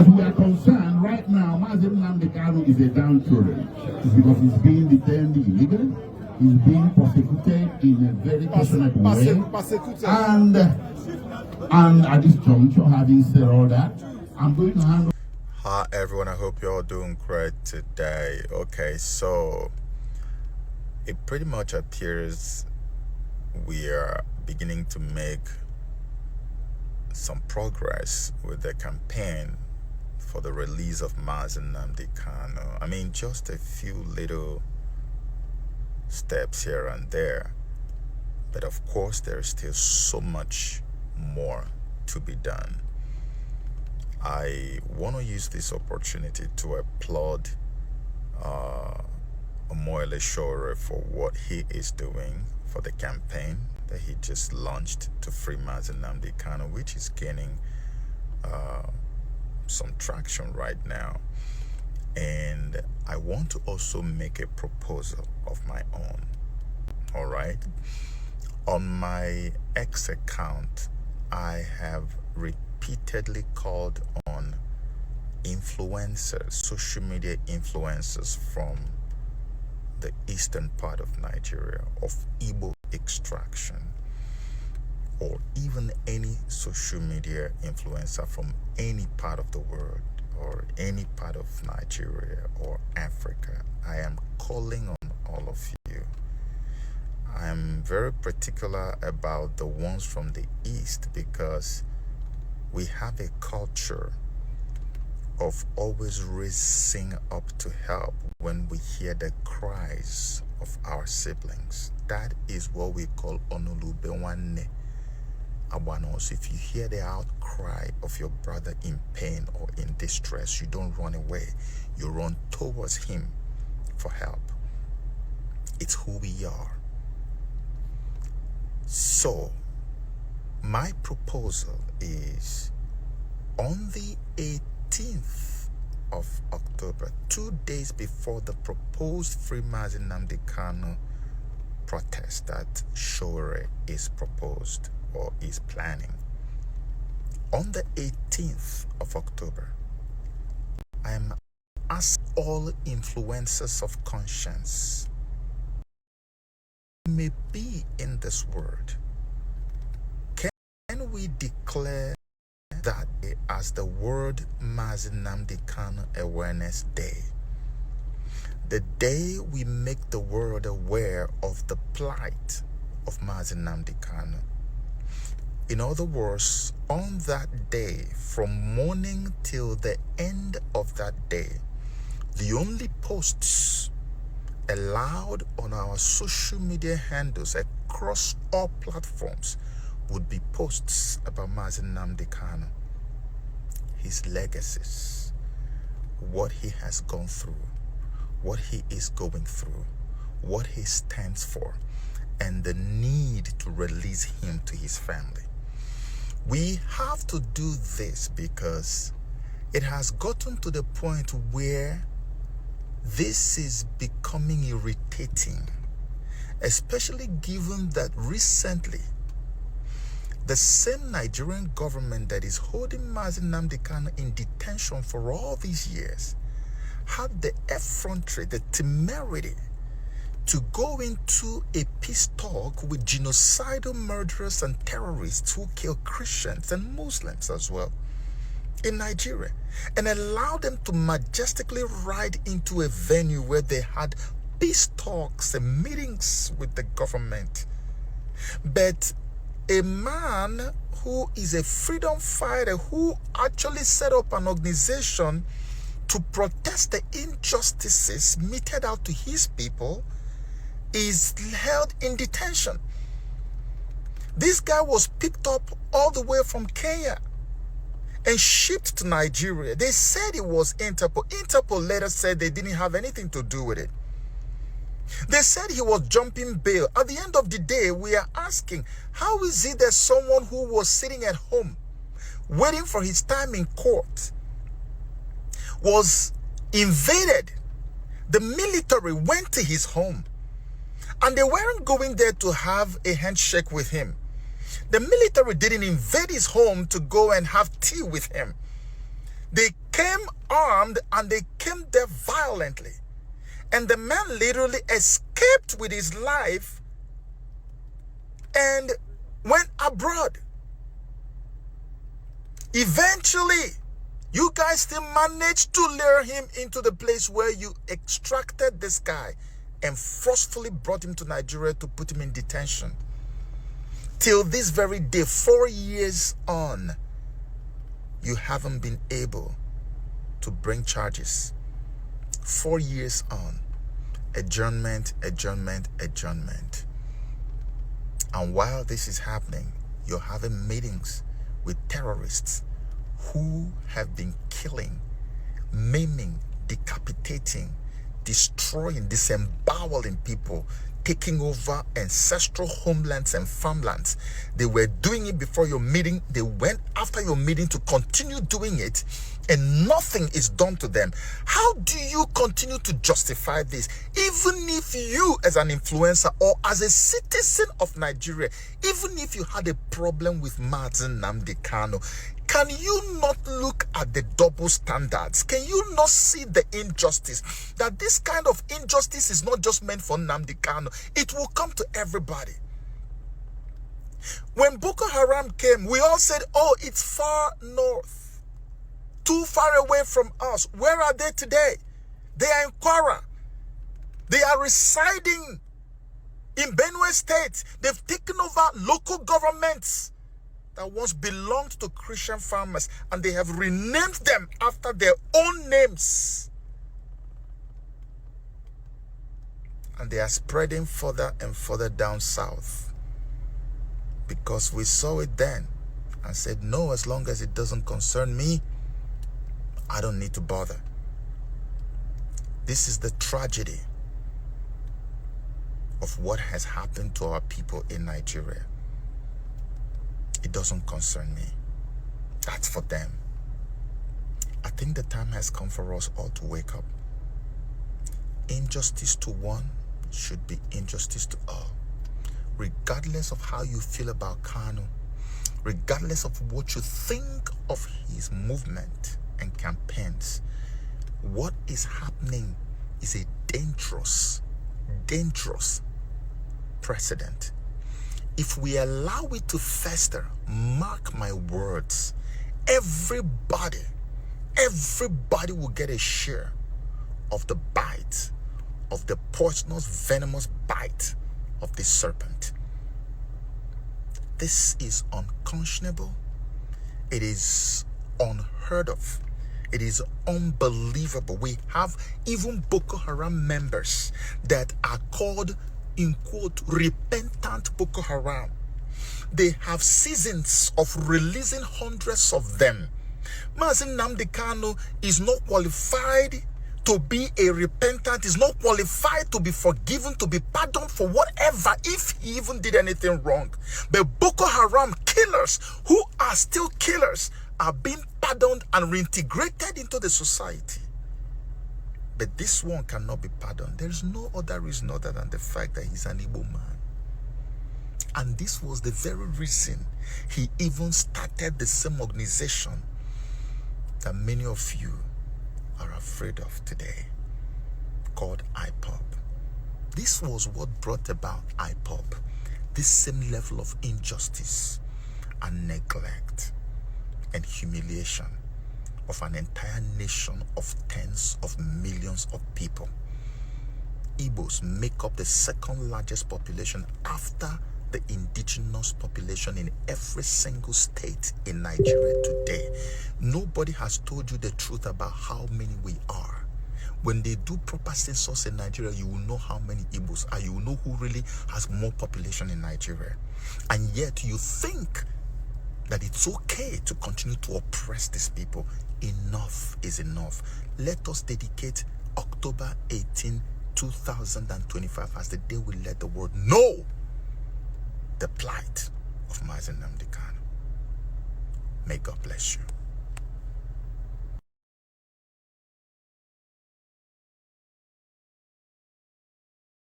as we are concerned, right now, Mazi Nnnamdi Kanu is a downtrodden. It's because he's being detained illegally. He's being persecuted in a very passionate way. And at this juncture, having said all that, I'm going to hand over. Hi everyone, I hope you're all doing great today. Okay, so it pretty much appears we are beginning to make some progress with the campaign for the release of Mazi Nnnamdi Kanu. I mean, just a few little steps here and there, but of course there is still so much more to be done. I want to use this opportunity to applaud Mobilization for what he is doing for the campaign that he just launched to free Mazi Nnnamdi Kanu, which is gaining some traction right now. And I want to also make a proposal of my own. All right. On my X account, I have repeatedly called on influencers, social media influencers from the eastern part of Nigeria, of Igbo extraction, or even any social media influencer from any part of the world or any part of Nigeria or Africa. I am calling on all of you. I am very particular about the ones from the east because we have a culture of always raising up to help when we hear the cries of our siblings. That is what we call onulubewane abanos. If you hear the outcry of your brother in pain or in distress, you don't run away. You run towards him for help. It's who we are. So, my proposal is on the 18th of October, 2 days before the proposed free Mazi Nnnamdi Kanu protest that Shore is proposed or is planning. On the 18th of October, I am asking all influencers of conscience may be in this world. Can we declare that day as the World Mazi Nnnamdi Kanu Awareness Day? The day we make the world aware of the plight of Mazi Nnnamdi Kanu. In other words, on that day, from morning till the end of that day, the only posts allowed on our social media handles across all platforms would be posts about Mazi Nnnamdi Kanu, his legacies, what he has gone through, what he is going through, what he stands for, and the need to release him to his family. We have to do this because it has gotten to the point where this is becoming irritating, especially given that recently the same Nigerian government that is holding Mazi Nnnamdi Kanu in detention for all these years had the effrontery, the temerity to go into a peace talk with genocidal murderers and terrorists who kill Christians and Muslims as well in Nigeria, and allow them to majestically ride into a venue where they had peace talks and meetings with the government. But a man who is a freedom fighter who actually set up an organization to protest the injustices meted out to his people is held in detention. This guy was picked up all the way from Kenya and shipped to Nigeria. They said it was Interpol. Interpol later said they didn't have anything to do with it. They said he was jumping bail. At the end of the day, we are asking, how is it that someone who was sitting at home waiting for his time in court was invaded? The military went to his home and they weren't going there to have a handshake with him. The military didn't invade his home to go and have tea with him. They came armed and they came there violently. And the man literally escaped with his life and went abroad. Eventually, you guys still managed to lure him into the place where you extracted this guy and forcefully brought him to Nigeria to put him in detention. Till this very day, 4 years on, you haven't been able to bring charges. 4 years on. Adjournment, adjournment, adjournment. And while this is happening, you're having meetings with terrorists who have been killing, maiming, decapitating, destroying, disemboweling people, taking over ancestral homelands and farmlands. They were doing it before your meeting. They went after your meeting to continue doing it, and nothing is done to them. How do you continue to justify this? Even if you, as an influencer or as a citizen of Nigeria, even if you had a problem with Mazi Nnnamdi Kanu, can you not look at the double standards? Can you not see the injustice? That this kind of injustice is not just meant for Nnnamdi Kanu. It will come to everybody. When Boko Haram came, we all said, oh, it's far north, too far away from us. Where are they today? They are in Kwara. They are residing in Benue State. They've taken over local governments that once belonged to Christian farmers, and they have renamed them after their own names. And they are spreading further and further down south. Because we saw it then and said, no, as long as it doesn't concern me, I don't need to bother. This is the tragedy of what has happened to our people in Nigeria. It doesn't concern me. That's for them. I think the time has come for us all to wake up. Injustice to one should be injustice to all. Regardless of how you feel about Kanu, regardless of what you think of his movement and campaigns, what is happening is a dangerous precedent. If we allow it to fester, mark my words, everybody will get a share of the bite, of the poisonous, venomous bite of this serpent. This is unconscionable. It is unheard of. It is unbelievable. We have even Boko Haram members that are called, in quote, repentant Boko Haram. They have seasons of releasing hundreds of them. Mazi Nnnamdi Kanu is not qualified to be a repentant, is not qualified to be forgiven, to be pardoned for whatever, if he even did anything wrong. But Boko Haram killers who are still killers are being pardoned and reintegrated into the society. But this one cannot be pardoned. There is no other reason other than the fact that he's an Igbo man. And this was the very reason he even started the same organization that many of you are afraid of today, called IPOB. This was what brought about IPOB. This same level of injustice and neglect and humiliation of an entire nation of tens of millions of people. Igbos make up the second largest population after the indigenous population in every single state in Nigeria today. Nobody has told you the truth about how many we are. When they do proper census in Nigeria, you will know how many Igbos are. You will know who really has more population in Nigeria. And yet you think that it's okay to continue to oppress these people. Enough is enough. Let us dedicate October 18, 2025 as the day we let the world know the plight of Mazi Nnnamdi Kanu. May God bless you.